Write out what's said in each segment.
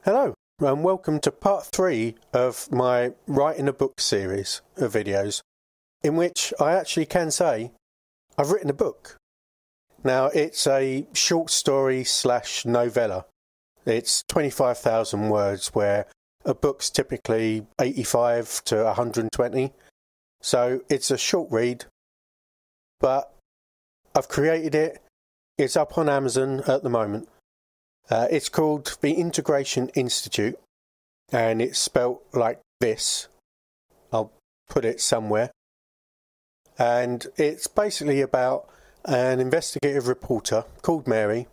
Hello, and welcome to part 3 of my Writing a Book series of videos, in which I actually can say I've written a book. Now, it's a short story / novella. It's 25,000 words, where a book's typically 85 to 120. So it's a short read, but I've created it. It's up on Amazon at the moment. It's called The Integration Institute, and it's spelt like this. I'll put it somewhere. And it's basically about an investigative reporter called Mary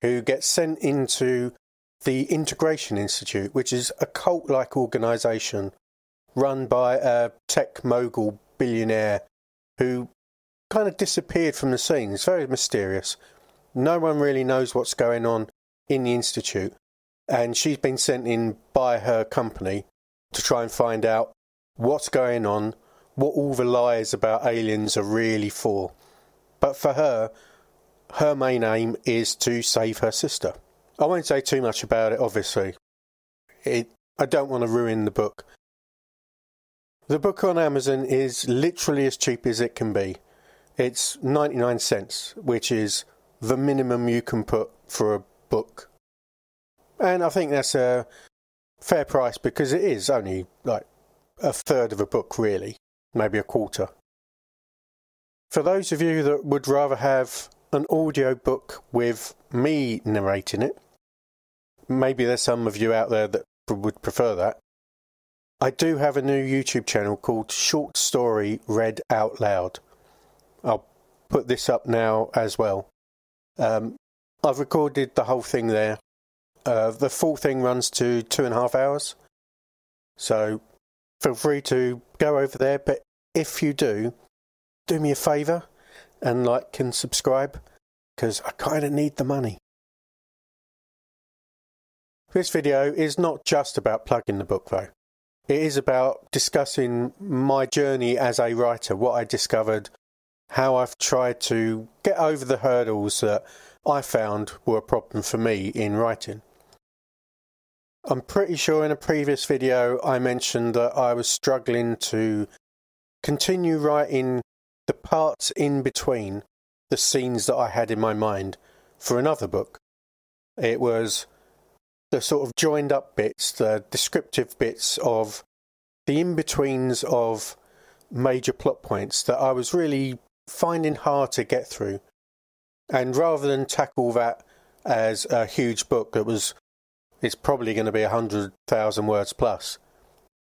who gets sent into the Integration Institute, which is a cult-like organisation run by a tech mogul billionaire who kind of disappeared from the scene. It's very mysterious. No one really knows what's going on in the Institute, and she's been sent in by her company to try and find out what's going on, what all the lies about aliens are really for. But for her, her main aim is to save her sister. I won't say too much about it, obviously. I don't want to ruin the book. The book on Amazon is literally as cheap as it can be. It's 99 cents, which is the minimum you can put for a book. And I think that's a fair price, because it is only like a third of a book, really, maybe a quarter. For those of you that would rather have an audio book with me narrating it, maybe there's some of you out there that would prefer that, I do have a new YouTube channel called Short Story Read Out Loud. I'll put this up now as well. I've recorded the whole thing there. The full thing runs to 2.5 hours. So feel free to go over there. But if you do me a favour and like and subscribe, because I kind of need the money. This video is not just about plugging the book, though. It is about discussing my journey as a writer, what I discovered, how I've tried to get over the hurdles that I found were a problem for me in writing. I'm pretty sure in a previous video I mentioned that I was struggling to continue writing the parts in between the scenes that I had in my mind for another book. It was the sort of joined up bits, the descriptive bits of the in-betweens of major plot points that I was really finding hard to get through. And rather than tackle that as a huge book that it's probably going to be 100,000 words plus,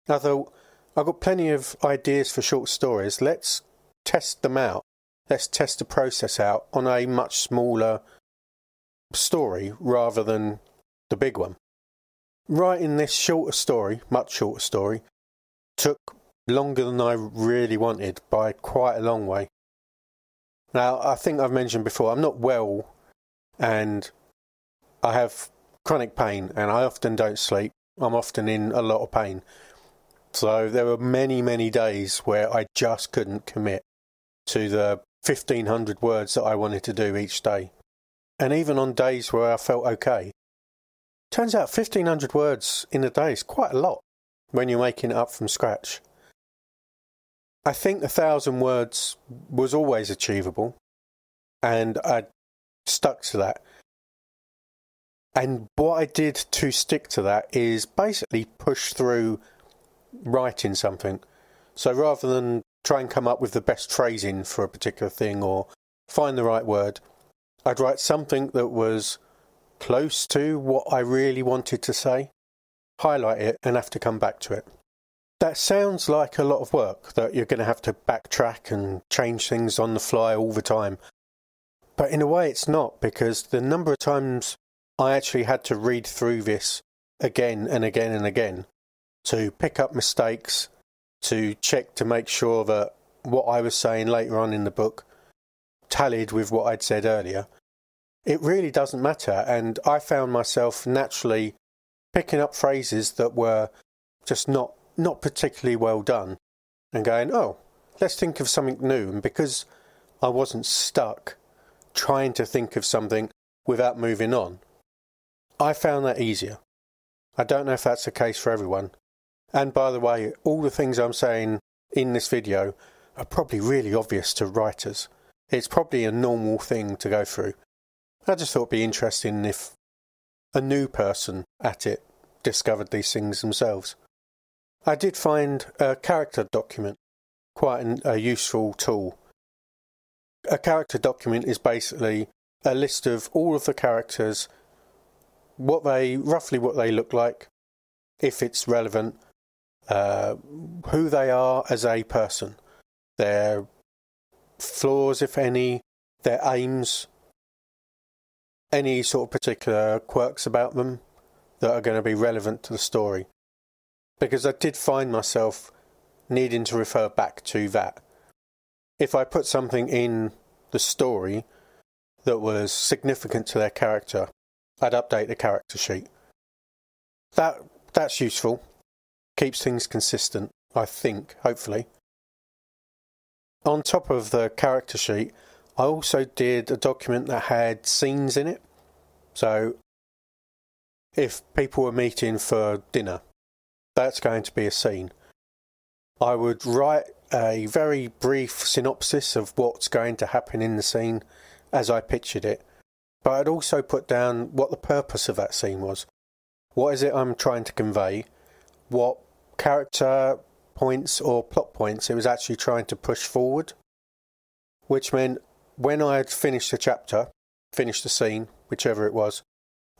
I thought, I've got plenty of ideas for short stories. Let's test them out. Let's test the process out on a much smaller story rather than the big one. Writing this shorter story, much shorter story, took longer than I really wanted by quite a long way. Now, I think I've mentioned before, I'm not well, and I have chronic pain, and I often don't sleep. I'm often in a lot of pain. So there were many, many days where I just couldn't commit to the 1,500 words that I wanted to do each day. And even on days where I felt okay. Turns out 1,500 words in a day is quite a lot when you're making it up from scratch. I think 1,000 words was always achievable, and I stuck to that. And what I did to stick to that is basically push through writing something. So rather than try and come up with the best phrasing for a particular thing or find the right word, I'd write something that was close to what I really wanted to say, highlight it, and have to come back to it. That sounds like a lot of work, that you're going to have to backtrack and change things on the fly all the time. But in a way it's not, because the number of times I actually had to read through this again and again and again to pick up mistakes, to check to make sure that what I was saying later on in the book tallied with what I'd said earlier. It really doesn't matter, and I found myself naturally picking up phrases that were just not particularly well done and going, oh, let's think of something new. And because I wasn't stuck trying to think of something without moving on, I found that easier. I don't know if that's the case for everyone. And by the way, all the things I'm saying in this video are probably really obvious to writers. It's probably a normal thing to go through. I just thought it'd be interesting if a new person at it discovered these things themselves. I did find a character document quite a useful tool. A character document is basically a list of all of the characters, roughly what they look like, if it's relevant, who they are as a person, their flaws, if any, their aims, any sort of particular quirks about them that are going to be relevant to the story. Because I did find myself needing to refer back to that. If I put something in the story that was significant to their character, I'd update the character sheet. That's useful. Keeps things consistent, I think, hopefully. On top of the character sheet, I also did a document that had scenes in it. So, if people were meeting for dinner, that's going to be a scene. I would write a very brief synopsis of what's going to happen in the scene as I pictured it. But I'd also put down what the purpose of that scene was. What is it I'm trying to convey? What character points or plot points it was actually trying to push forward? Which meant when I had finished the chapter, finished the scene, whichever it was,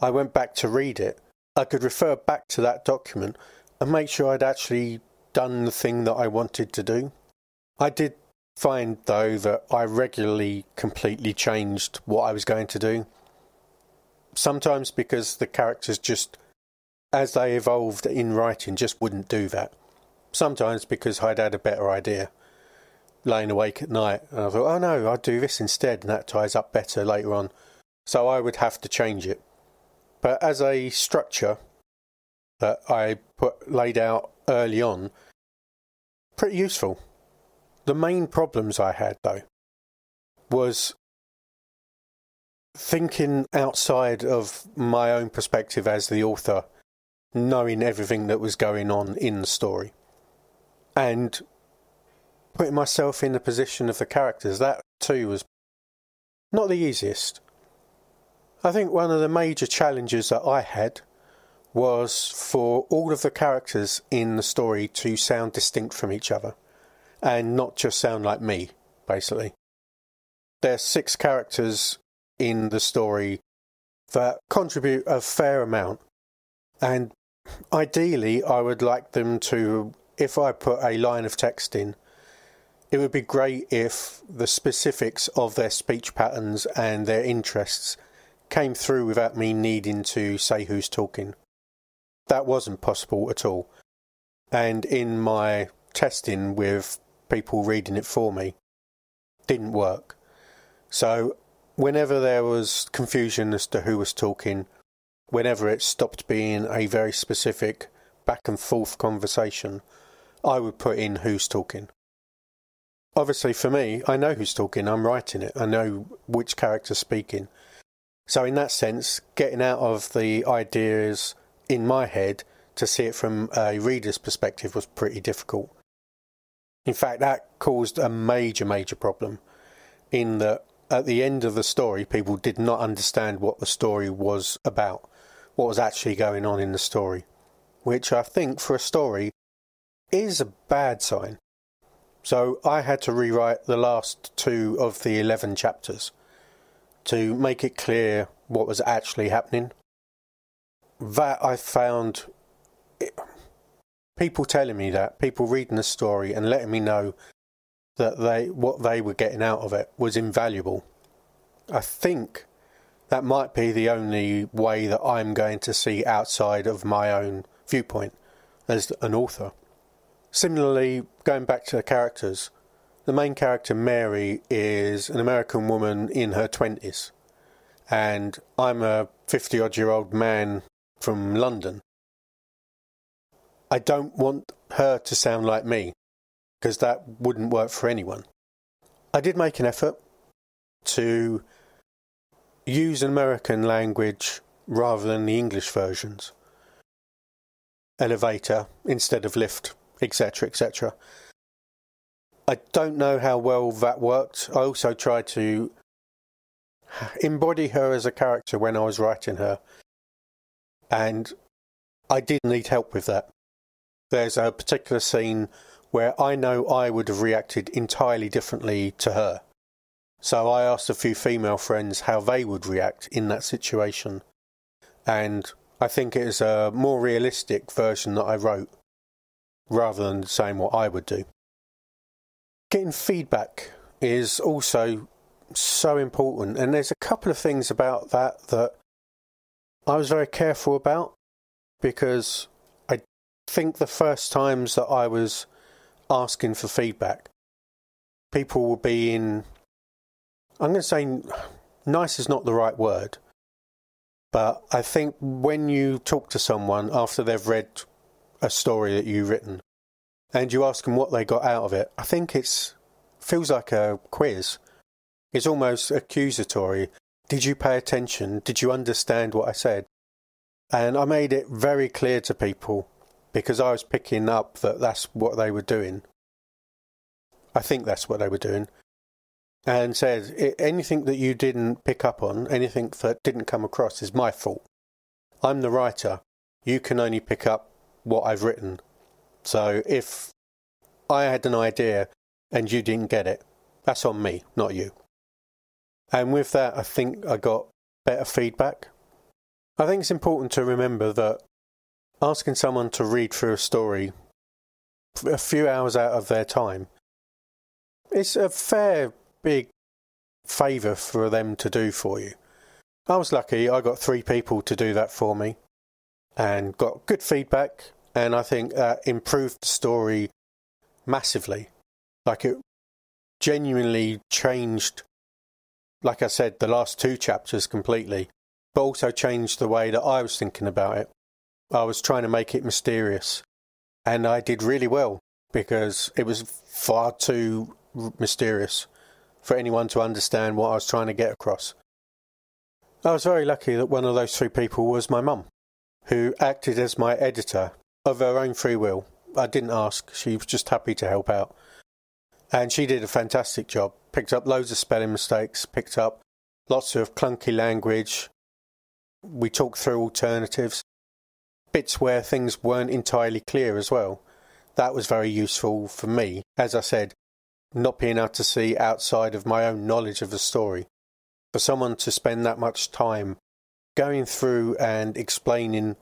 I went back to read it. I could refer back to that document and make sure I'd actually done the thing that I wanted to do. I did find, though, that I regularly completely changed what I was going to do. Sometimes because the characters just, as they evolved in writing, just wouldn't do that. Sometimes because I'd had a better idea, laying awake at night, and I thought, oh no, I'll do this instead, and that ties up better later on. So I would have to change it. But as a structure that I laid out early on, pretty useful. The main problems I had, though, was thinking outside of my own perspective as the author, knowing everything that was going on in the story, and putting myself in the position of the characters. That too was not the easiest. I think one of the major challenges that I had was for all of the characters in the story to sound distinct from each other and not just sound like me, basically. There's 6 characters in the story that contribute a fair amount, and ideally I would like them to, if I put a line of text in, it would be great if the specifics of their speech patterns and their interests came through without me needing to say who's talking. That wasn't possible at all. And in my testing with people reading it for me, didn't work. So whenever there was confusion as to who was talking, whenever it stopped being a very specific back and forth conversation, I would put in who's talking. Obviously for me, I know who's talking, I'm writing it, I know which character's speaking. So in that sense, getting out of the ideas in my head to see it from a reader's perspective was pretty difficult. In fact, that caused a major problem, in that at the end of the story, people did not understand what the story was about, what was actually going on in the story, which I think for a story is a bad sign. So I had to rewrite the last 2 of the 11 chapters to make it clear what was actually happening. That I found, people telling me that, people reading the story and letting me know that what they were getting out of it was invaluable. I think that might be the only way that I'm going to see outside of my own viewpoint as an author. Similarly, going back to the characters, the main character, Mary, is an American woman in her 20s, and I'm a 50-odd-year-old man from London. I don't want her to sound like me, because that wouldn't work for anyone. I did make an effort to use an American language rather than the English versions. elevator instead of lift, etc., etc. I don't know how well that worked. I also tried to embody her as a character when I was writing her, and I did need help with that. There's a particular scene where I know I would have reacted entirely differently to her. So I asked a few female friends how they would react in that situation. And I think it is a more realistic version that I wrote, rather than saying what I would do. Getting feedback is also so important, and there's a couple of things about that I was very careful about, because I think the first times that I was asking for feedback, people were being, I'm going to say nice is not the right word, but I think when you talk to someone after they've read a story that you've written and you ask them what they got out of it, I think feels like a quiz. It's almost accusatory. Did you pay attention? Did you understand what I said? And I made it very clear to people, because I was picking up that that's what they were doing. I think that's what they were doing. And said, anything that you didn't pick up on, anything that didn't come across is my fault. I'm the writer. You can only pick up what I've written. So if I had an idea and you didn't get it, that's on me, not you. And with that, I think I got better feedback. I think it's important to remember that asking someone to read through a story a few hours out of their time, it's a fair big favour for them to do for you. I was lucky, I got 3 people to do that for me and got good feedback, and I think that improved the story massively. Like, it genuinely changed, like I said, the last 2 chapters completely, but also changed the way that I was thinking about it. I was trying to make it mysterious, and I did really well, because it was far too mysterious for anyone to understand what I was trying to get across. I was very lucky that one of those 3 people was my mum, who acted as my editor of her own free will. I didn't ask, she was just happy to help out. And she did a fantastic job. Picked up loads of spelling mistakes, picked up lots of clunky language. We talked through alternatives, bits where things weren't entirely clear as well. That was very useful for me, as I said, not being able to see outside of my own knowledge of the story. For someone to spend that much time going through and explaining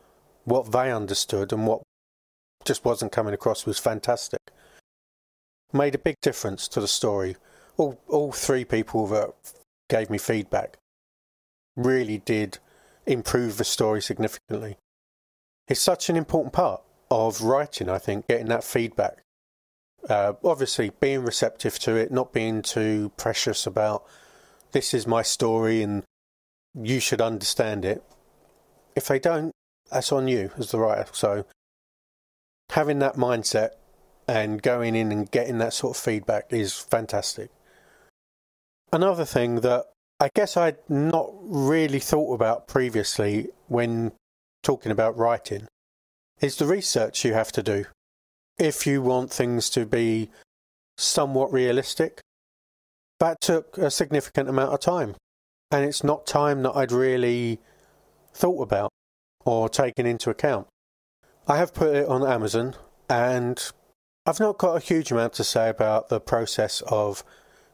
what they understood and what just wasn't coming across was fantastic. Made a big difference to the story. All 3 people that gave me feedback really did improve the story significantly. It's such an important part of writing, I think, getting that feedback. Obviously, being receptive to it, not being too precious about this is my story and you should understand it. If they don't, that's on you as the writer. So having that mindset and going in and getting that sort of feedback is fantastic. Another thing that I guess I'd not really thought about previously when talking about writing is the research you have to do if you want things to be somewhat realistic. That took a significant amount of time, and it's not time that I'd really thought about or taken into account. I have put it on Amazon, and I've not got a huge amount to say about the process of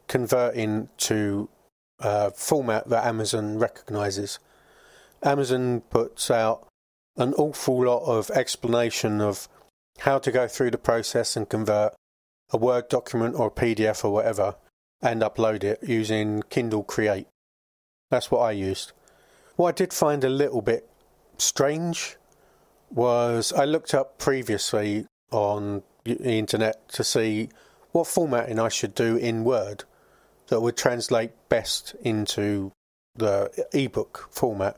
converting to format that Amazon recognises. Amazon puts out an awful lot of explanation of how to go through the process and convert a Word document or a PDF or whatever and upload it using Kindle Create. That's what I used. What I did find a little bit strange was I looked up previously on the internet to see what formatting I should do in Word that would translate best into the ebook format.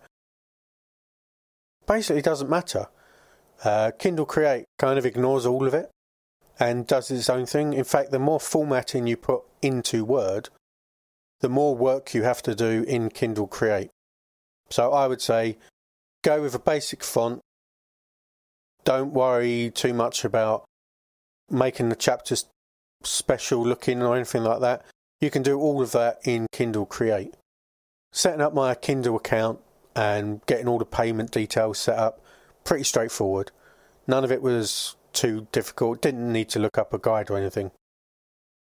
Basically, it doesn't matter. Kindle Create kind of ignores all of it and does its own thing. In fact, the more formatting you put into Word, the more work you have to do in Kindle Create. So I would say go with a basic font, don't worry too much about making the chapters special looking or anything like that. You can do all of that in Kindle Create. Setting up my Kindle account and getting all the payment details set up, pretty straightforward. None of it was too difficult, didn't need to look up a guide or anything.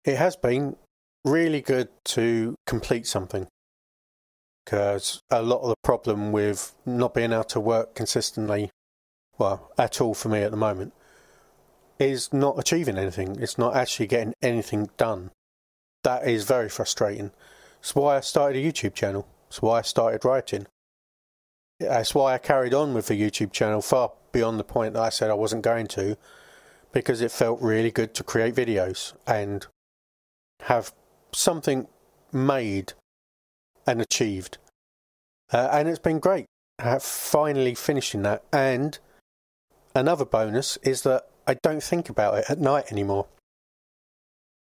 It has been really good to complete something, because a lot of the problem with not being able to work consistently, well, at all for me at the moment, is not achieving anything. It's not actually getting anything done. That is very frustrating. It's why I started a YouTube channel. It's why I started writing. That's why I carried on with the YouTube channel far beyond the point that I said I wasn't going to, because it felt really good to create videos and have something made and achieved. And it's been great finally finishing that. And another bonus is that I don't think about it at night anymore.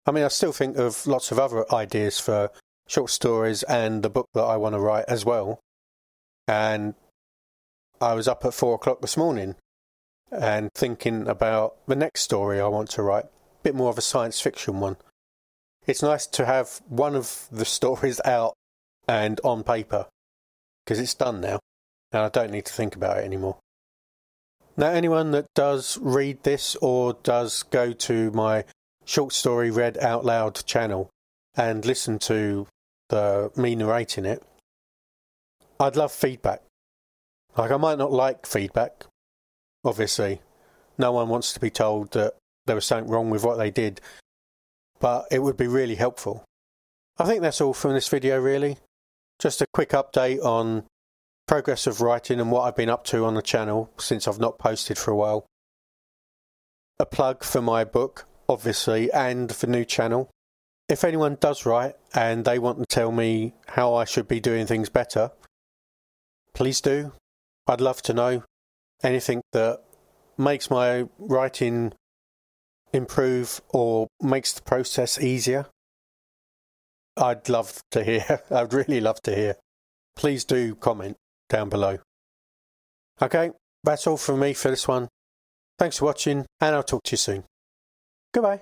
I mean, I still think of lots of other ideas for short stories and the book that I want to write as well. And I was up at 4 o'clock this morning and thinking about the next story I want to write, a bit more of a science fiction one. It's nice to have one of the stories out and on paper, because it's done now, and I don't need to think about it anymore. Now, anyone that does read this or does go to my short story read out loud channel and listen to me narrating it, I'd love feedback. Like, I might not like feedback, obviously. No one wants to be told that there was something wrong with what they did, but it would be really helpful. I think that's all from this video, really. Just a quick update on progress of writing and what I've been up to on the channel since I've not posted for a while. A plug for my book, obviously, and the new channel. If anyone does write and they want to tell me how I should be doing things better, please do. I'd love to know anything that makes my writing improve or makes the process easier. I'd love to hear. I'd really love to hear. Please do comment down below. Okay, that's all from me for this one. Thanks for watching, and I'll talk to you soon. Goodbye.